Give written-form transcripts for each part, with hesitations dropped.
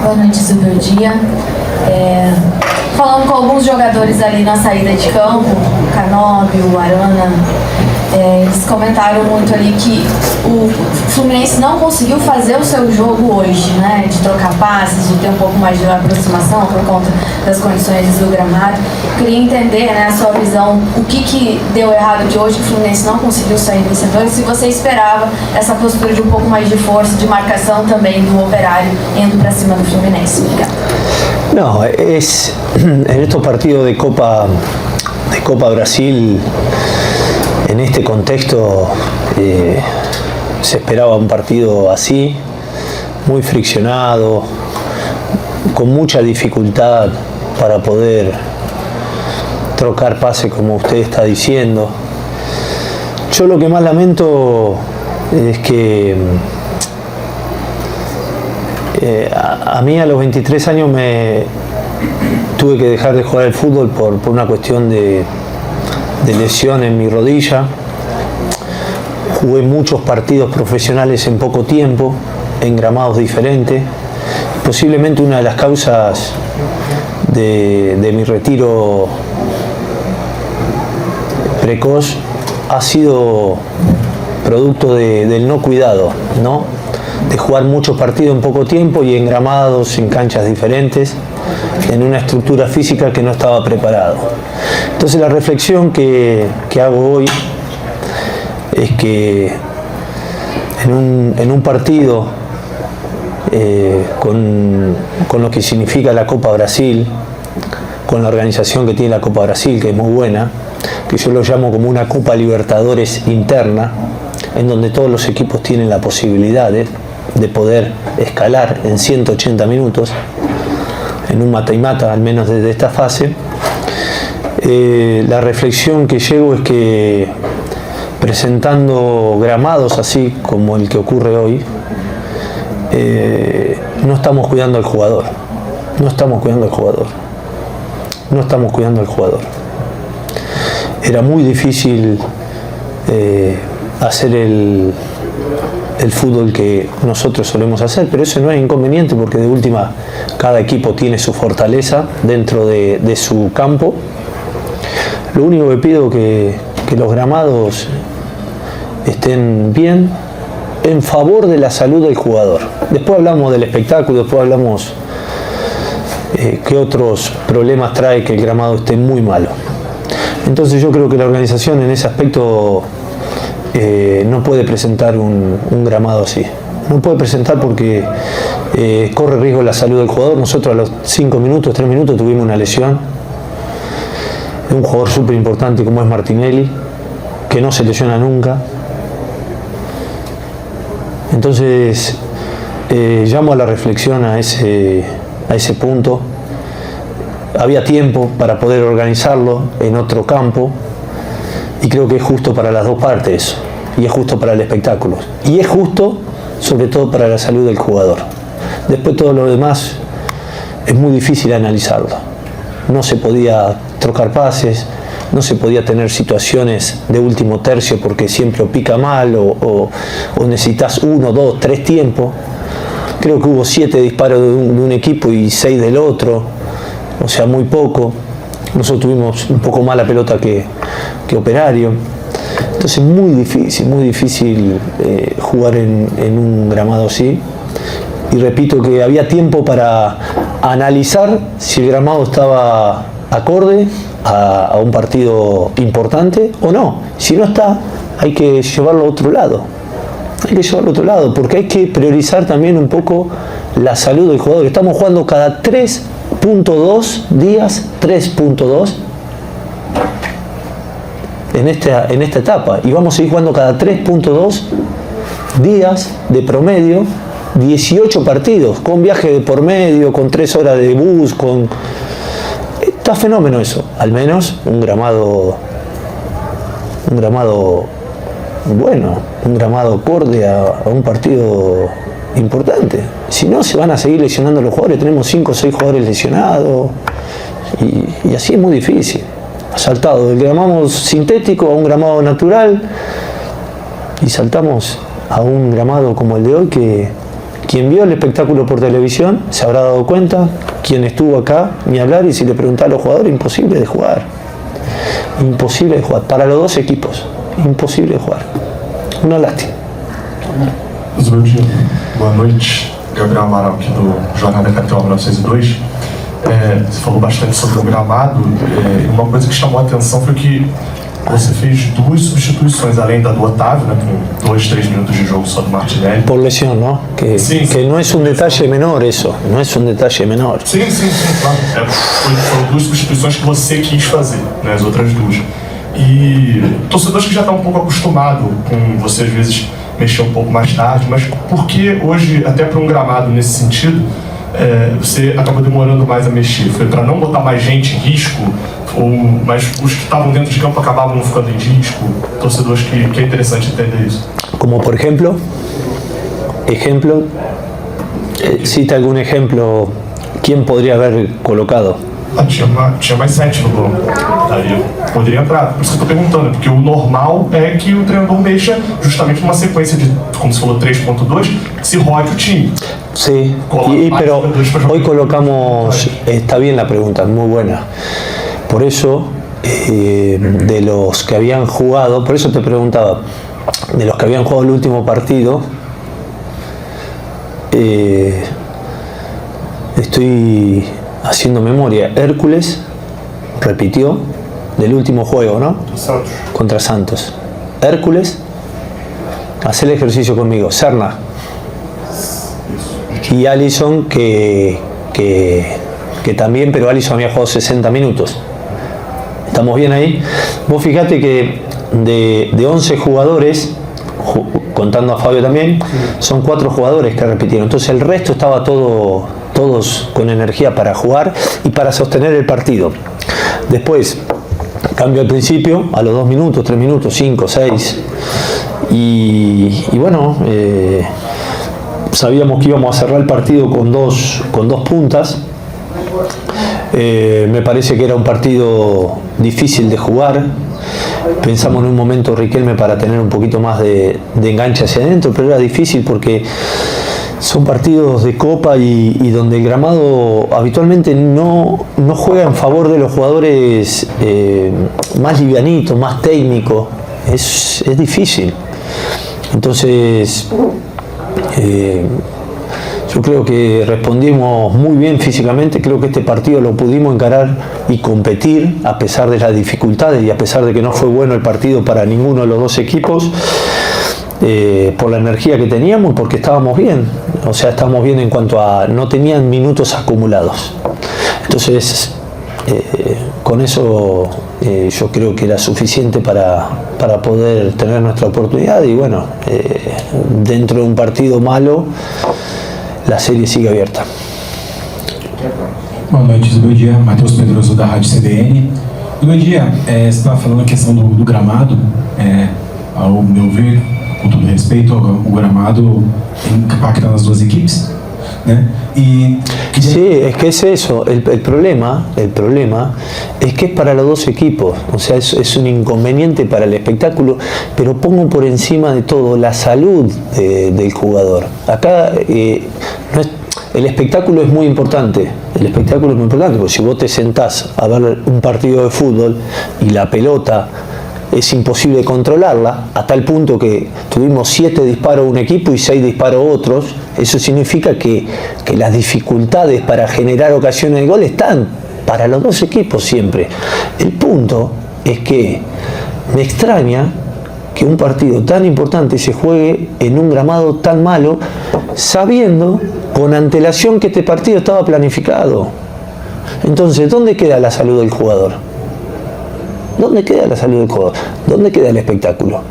Boa noite, Super Dia. Falando com alguns jogadores ali na saída de campo, o Canóbio, o Arana, eles comentaram muito ali que o Fluminense não conseguiu fazer o seu jogo hoje, né? De trocar passes, de ter um pouco mais de aproximação por conta das condições do gramado. Queria entender, né, a sua visão, o que deu errado de hoje, que o Fluminense não conseguiu sair vencedor, e se você esperava essa postura de um pouco mais de força, de marcação também do Operário indo para cima do Fluminense. Obrigada. No, es en estos partidos de Copa Brasil, en este contexto se esperaba un partido así, muy friccionado, con mucha dificultad para poder trocar pase como usted está diciendo. Yo lo que más lamento es que a mí a los 23 años me tuve que dejar de jugar al fútbol por una cuestión de lesión en mi rodilla. Jugué muchos partidos profesionales en poco tiempo, en gramados diferentes. Posiblemente una de las causas de mi retiro precoz ha sido producto del no cuidado, ¿no? De jugar muchos partidos en poco tiempo y en gramados, en canchas diferentes, en una estructura física que no estaba preparado. Entonces la reflexión que hago hoy es que en un partido con lo que significa la Copa Brasil, con la organización que tiene la Copa Brasil, que es muy buena, que yo lo llamo como una Copa Libertadores interna, en donde todos los equipos tienen la posibilidad de poder escalar en 180 minutos, en un mata y mata, al menos desde esta fase. La reflexión que llego es que presentando gramados así como el que ocurre hoy, no estamos cuidando al jugador, no estamos cuidando al jugador, no estamos cuidando al jugador. Era muy difícil hacer el fútbol que nosotros solemos hacer, pero eso no es inconveniente porque de última cada equipo tiene su fortaleza dentro de su campo. Lo único que pido es que los gramados estén bien en favor de la salud del jugador. Después hablamos del espectáculo, después hablamos qué otros problemas trae que el gramado esté muy malo. Entonces yo creo que la organización en ese aspecto no puede presentar un gramado así. No puede presentar porque corre riesgo la salud del jugador. Nosotros a los 5 minutos, 3 minutos tuvimos una lesión de un jugador súper importante como es Martinelli, que no se lesiona nunca. Entonces llamo a la reflexión a ese punto. Había tiempo para poder organizarlo en otro campo y creo que es justo para las dos partes y es justo para el espectáculo y es justo sobre todo para la salud del jugador. Después todo lo demás es muy difícil analizarlo. No se podía trocar pases, no se podía tener situaciones de último tercio porque siempre o pica mal o necesitas 1, 2, 3 tiempos. Creo que hubo 7 disparos de un equipo y 6 del otro, o sea, muy poco. Nosotros tuvimos un poco más la pelota que Operario. Entonces muy difícil jugar en un gramado así. Y repito que había tiempo para analizar si el gramado estaba acorde a un partido importante o no. Si no está, hay que llevarlo a otro lado. Hay que llevarlo a otro lado porque hay que priorizar también un poco la salud del jugador. Estamos jugando cada 3.2 días, 3.2 en esta etapa y vamos a ir jugando cada 3.2 días de promedio 18 partidos, con viaje de por medio, con 3 horas de bus, está fenómeno eso, al menos un gramado bueno, un gramado acorde a un partido importante. Si no, se van a seguir lesionando los jugadores. Tenemos 5 o 6 jugadores lesionados y así es muy difícil. Ha saltado del gramado sintético a un gramado natural y saltamos a un gramado como el de hoy que quien vio el espectáculo por televisión se habrá dado cuenta, quien estuvo acá, ni hablar, y si le preguntaba a los jugadores, imposible de jugar. Imposible de jugar, para los dos equipos, impossível de jugar. Uma lástima. Zubeldia, boa noite. Gabriel Amaral aqui do Jornada Capital 1902. Você falou bastante sobre o gramado, e uma coisa que chamou a atenção foi que você fez 2 substituições, além da do Otávio, né, com 2, 3 minutos de jogo só do Martinelli. Por lesión, ¿no? Que no es un detalle menor eso, no es un detalle menor. Sim, claro. Foram 2 substituições que você quis fazer, né, as outras 2. E torcedores que já estão um pouco acostumados com você, às vezes, mexer um pouco mais tarde, mas por que hoje, até para um gramado nesse sentido, você acabou demorando mais a mexer? Foi para não botar mais gente em risco? Mas os que estavam dentro de campo acabavam não ficando em risco? Torcedores que é interessante entender isso. Como por ejemplo, cita algún ejemplo, ¿quién podría haber colocado? Tinha mais 7 no banco. Aí poderia entrar. Por isso que eu tô perguntando, porque o normal é que o treinador mexa justamente numa sequência de, como você falou, 3.2, que se rode o time. Sí, pero hoy colocamos, está bien la pregunta, muy buena. Por eso, de los que habían jugado, por eso te preguntaba, de los que habían jugado el último partido, estoy haciendo memoria. Hércules repitió del último juego, ¿no? Santos. Contra Santos. Hércules, haz el ejercicio conmigo. Serna. Y Alisson, que también, pero Alisson había jugado 60 minutos. ¿Estamos bien ahí? Vos fijate que de 11 jugadores, contando a Fabio también, son 4 jugadores que repitieron. Entonces el resto estaba todos con energía para jugar y para sostener el partido. Después, cambio al principio, a los 2 minutos, 3 minutos, 5, 6. Y bueno, sabíamos que íbamos a cerrar el partido con dos puntas. Me parece que era un partido difícil de jugar. Pensamos en un momento Riquelme para tener un poquito más de enganche hacia adentro, pero era difícil porque son partidos de copa y donde el gramado habitualmente no juega en favor de los jugadores más livianitos, más técnicos. Es difícil. Entonces, yo creo que respondimos muy bien físicamente. Creo que este partido lo pudimos encarar y competir a pesar de las dificultades y a pesar de que no fue bueno el partido para ninguno de los dos equipos, por la energía que teníamos, porque estábamos bien. O sea, estábamos bien en cuanto a no tenían minutos acumulados. Entonces, con eso yo creo que era suficiente para poder tener nuestra oportunidad. Y bueno, dentro de un partido malo, la série sigue aberta. Boa noite, Zubeldia. Matheus Pedroso, da Rádio CBN. Zubeldia, você estava falando a questão do gramado. Ao meu ver, com todo respeito, o gramado impacta nas duas equipes, né? Sí, es que es eso. El problema es que es para los dos equipos. O sea, es un inconveniente para el espectáculo, pero pongo por encima de todo la salud del jugador. Acá el espectáculo es muy importante. El espectáculo es muy importante, porque si vos te sentás a ver un partido de fútbol y la pelota es imposible controlarla, a tal punto que tuvimos 7 disparos un equipo y 6 disparos otros. Eso significa que las dificultades para generar ocasiones de gol están para los dos equipos siempre. El punto es que me extraña que un partido tan importante se juegue en un gramado tan malo, sabiendo con antelación que este partido estaba planificado. Entonces, ¿dónde queda la salud del jugador? ¿Dónde queda la salud del jugador? ¿Dónde queda el espectáculo?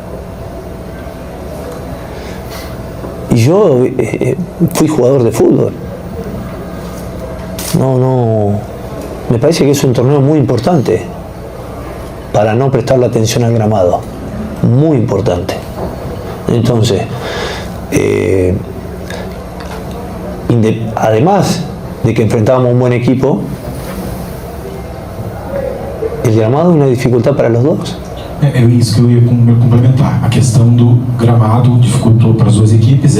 Y yo fui jugador de fútbol. Me parece que es un torneo muy importante para no prestarle atención al gramado. Muy importante. Entonces, además de que enfrentábamos un buen equipo, el gramado es una dificultad para los dos. É isso que eu ia complementar. A questão do gramado dificultou para as duas equipes,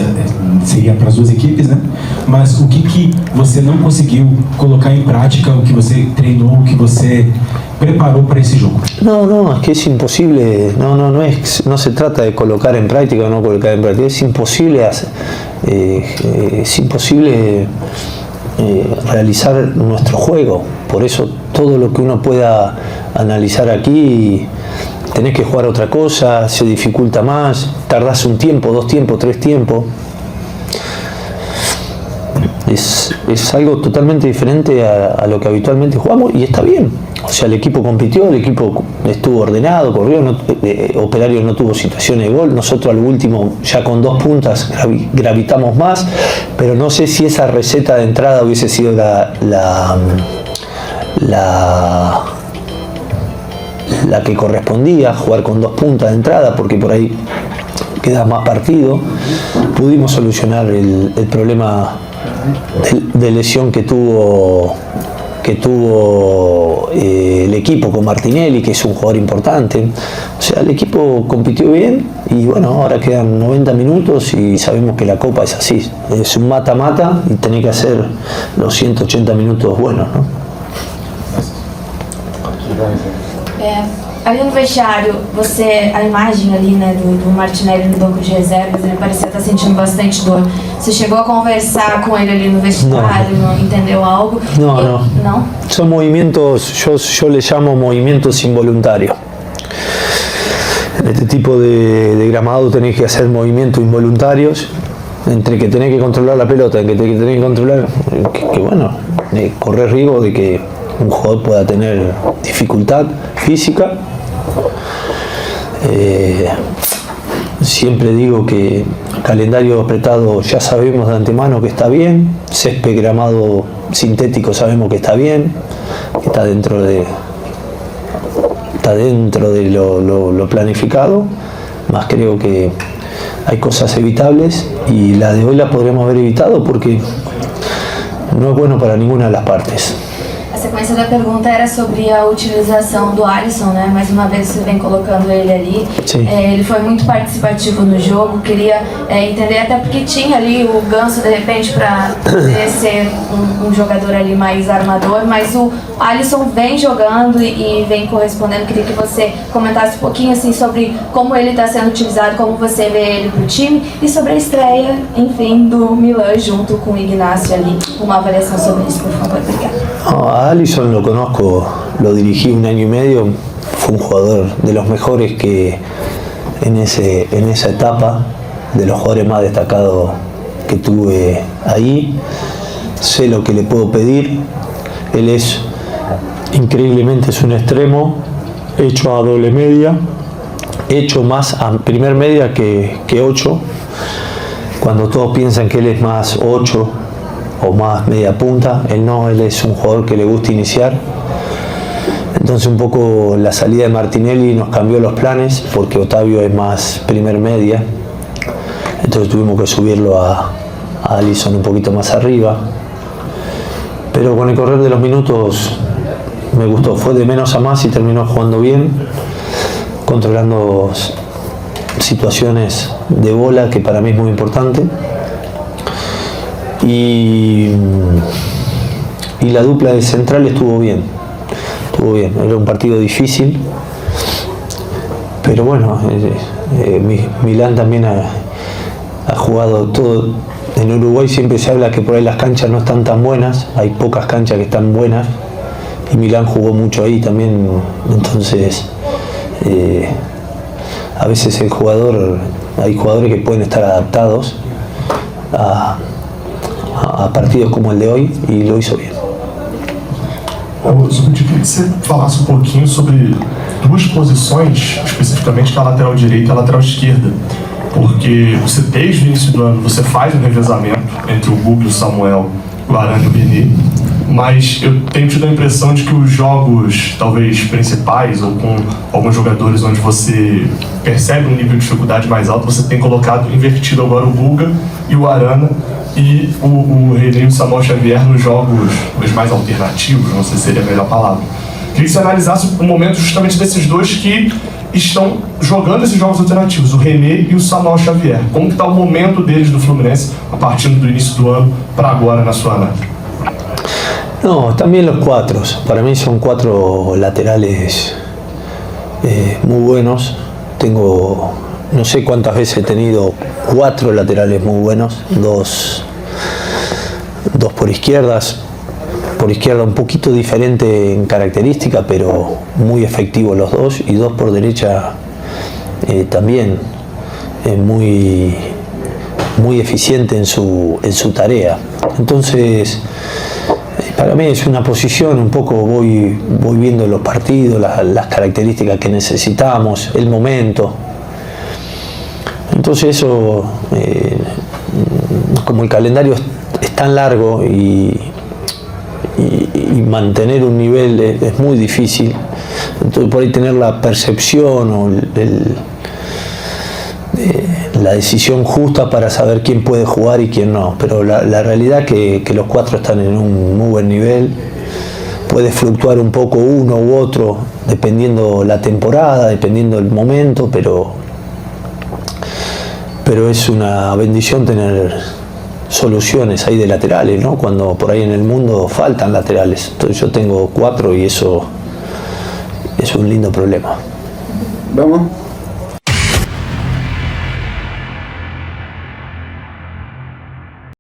seria para as duas equipes, né? Mas o que você não conseguiu colocar em prática, o que você treinou, o que você preparou para esse jogo? No, es que es imposible, no se trata de colocar en práctica o no colocar en práctica, es imposible realizar nuestro juego. Por eso todo lo que uno pueda analizar aquí, tenés que jugar otra cosa, se dificulta más, tardás un tiempo, 2 tiempos, 3 tiempos. Es algo totalmente diferente a lo que habitualmente jugamos y está bien. O sea, el equipo compitió, el equipo estuvo ordenado, corrió, Operario no tuvo situaciones de gol. Nosotros al último, ya con 2 puntas, gravitamos más, pero no sé si esa receta de entrada hubiese sido la que correspondía, jugar con 2 puntas de entrada, porque por ahí queda más partido. Pudimos solucionar el problema de lesión que tuvo el equipo con Martinelli, que es un jugador importante. O sea, el equipo compitió bien y bueno, ahora quedan 90 minutos y sabemos que la Copa es así, es un mata-mata y tenés que hacer los 180 minutos buenos, ¿no? Ali no vestiário, a imagem ali, né, do Martinelli no banco de reservas, ele parecia estar sentindo bastante dor. Você chegou a conversar com ele ali no vestiário, no. ¿Entendeu algo? No. Son movimientos, yo le llamo movimientos involuntarios. En este tipo de gramado tenés que hacer movimientos involuntarios, entre que tenés que controlar la pelota, que tenés que controlar, que bueno, correr riesgo de que un jugador pueda tener dificultad física. Siempre digo que calendario apretado ya sabemos de antemano que está bien, césped gramado sintético sabemos que está bien, que está dentro de lo planificado, más creo que hay cosas evitables y la de hoy la podríamos haber evitado porque no es bueno para ninguna de las partes. A sequência da pergunta era sobre a utilização do Alisson, né? Mais uma vez você vem colocando ele ali. Ele foi muito participativo no jogo, queria entender, até porque tinha ali o Ganso de repente para poder ser um jogador ali mais armador, mas o Alisson vem jogando e vem correspondendo. Queria que você comentasse um pouquinho assim sobre como ele está sendo utilizado, como você vê ele pro time e sobre a estreia, enfim, do Milan junto com o Ignacio ali. Uma avaliação sobre isso, por favor. Obrigada. A Alisson lo conozco, lo dirigí 1 año y medio, fue un jugador de los mejores que en esa etapa, de los jugadores más destacados que tuve ahí. Sé lo que le puedo pedir, él increíblemente es un extremo, hecho a doble media, hecho más a primer media que 8, cuando todos piensan que él es más 8, o más media punta, él no, él es un jugador que le gusta iniciar. Entonces un poco la salida de Martinelli nos cambió los planes porque Otavio es más primer media, entonces tuvimos que subirlo a Alisson un poquito más arriba, pero con el correr de los minutos me gustó, fue de menos a más y terminó jugando bien, controlando situaciones de bola que para mí es muy importante. Y la dupla de central estuvo bien, era un partido difícil, pero bueno, Milán también ha jugado todo. En Uruguay siempre se habla que por ahí las canchas no están tan buenas, hay pocas canchas que están buenas y Milán jugó mucho ahí también, entonces a veces hay jugadores que pueden estar adaptados a partidos como el de hoy y lo hizo bien. Zucuti, queria que você falasse um pouquinho sobre 2 posições, especificamente que é a lateral direita e a lateral esquerda, porque você desde o início do ano você faz um revezamento entre o Guga, o Samuel, o Arana e o Benê, mas eu tenho tido a impressão de que os jogos talvez principais ou com alguns jogadores onde você percebe um nível de dificuldade mais alto, você tem colocado invertido agora o Guga e o Arana e o René e o Samuel Xavier nos jogos mais alternativos, não sei se seria a melhor palavra. Queria que você analisasse o momento justamente desses dois que estão jogando esses jogos alternativos, o René e o Samuel Xavier. Como que está o momento deles do Fluminense a partir do início do ano para agora na sua análise? No, están bien los cuatro. Para mí son cuatro laterales muy buenos. Tengo, no sé cuántas veces he tenido cuatro laterales muy buenos, dos por izquierdas. Por izquierda un poquito diferente en característica, pero muy efectivos los dos, y dos por derecha también muy eficiente en su tarea. Entonces, para mí es una posición, un poco voy viendo los partidos, las características que necesitamos, el momento. Entonces eso, como el calendario es tan largo y mantener un nivel es muy difícil, entonces por ahí tener la percepción o la decisión justa para saber quién puede jugar y quién no, pero la realidad que los cuatro están en un muy buen nivel. Puede fluctuar un poco uno u otro dependiendo la temporada, dependiendo el momento, pero es una bendición tener soluciones ahí de laterales, ¿no? Cuando por ahí en el mundo faltan laterales. Entonces yo tengo cuatro y eso es un lindo problema. Vamos.